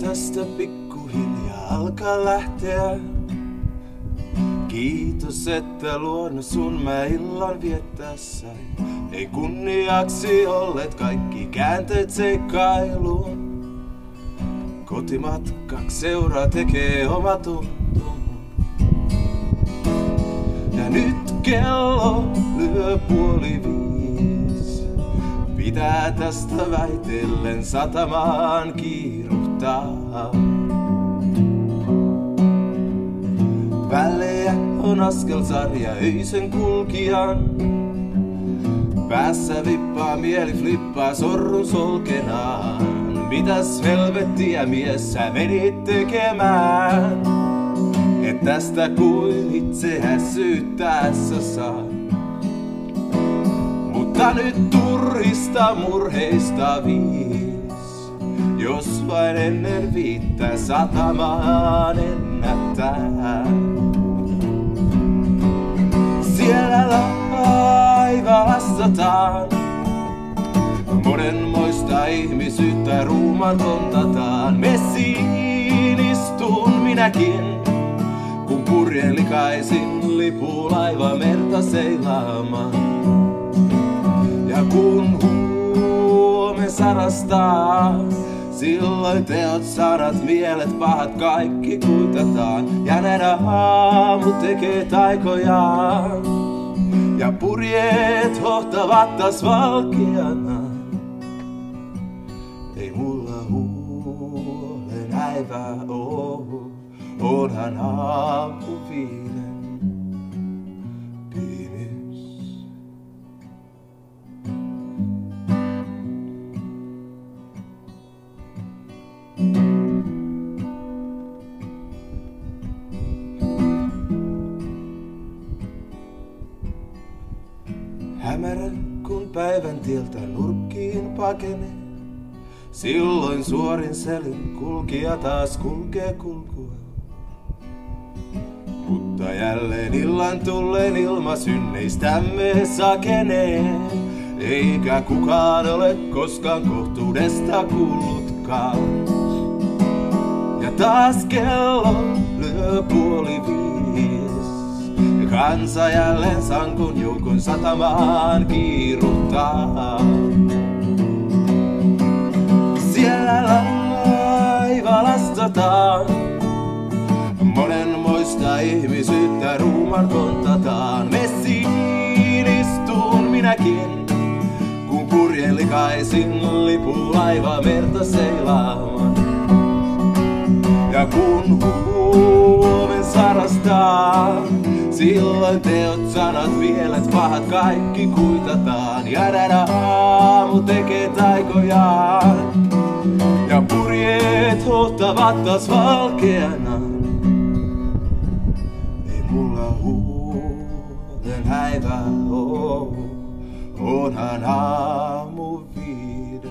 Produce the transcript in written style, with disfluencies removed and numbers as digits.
tästä pikkuhiljaa alkaa lähteä. Kiitos, että luonut sun mä illan viettäessä. Ei kunniaksi olleet kaikki käänteet seikkailuun. Kotimatkaksi seuraa tekee oma tuntumun. Ja nyt kello lyö 4:30. Pitää tästä väitellen satamaan kiiruhtaa. Välejä on askelsarja öisen kulkijan. Päässä vippaa mieli flippaa sorrun solkenaan. Mitäs helvettiä mies sä menit tekemään? Et tästä kuin itse häsyyttäessä saa. Mutta nyt turhista murheista viis. Jos vain ennen 5 satamaan ennättää. Siellä laiva lastataan. Monenmoista ihmisyyttä ruumatontataan. Messiin istun minäkin, kun purjen likaisin lipulaiva merta seilaamaan. Ja kun huomen sarastaa, silloin teot, sanat, mielet, pahat kaikki kuitataan. Ja näin aamu tekee taikojaan. Ja purjeet hohtavat taas valkeana. Ei mulla huolen häivää oo, onhan aamu 5 pimeys. Hämärä kun päivän tieltä nurkkiin pakenee. Silloin suorin selin kulkija taas kulkee kulkua. Mutta jälleen illan tulleen ilma synneistämme sakenee. Eikä kukaan ole koskaan kohtuudesta kuullutkaan. Ja taas kello lyö 4:30. Kansa jälleen sankun joukon satamaan kiiruhtaa. Siellä laiva lastataan. Monenmoista ihmisyyttä ruumarkontataan. Messiin istun minäkin, kun purjen likaisin lipulaiva merta seilaamaan. Ja kun huomen sarastaa, silloin teot, sanat, mielet, pahat kaikki kuitataan. Ja näin aamu tekee taikojaan. Ja purjeet hohtavat taas valkeana. Ei mulla huolen häivää oo, onhan aamu 5.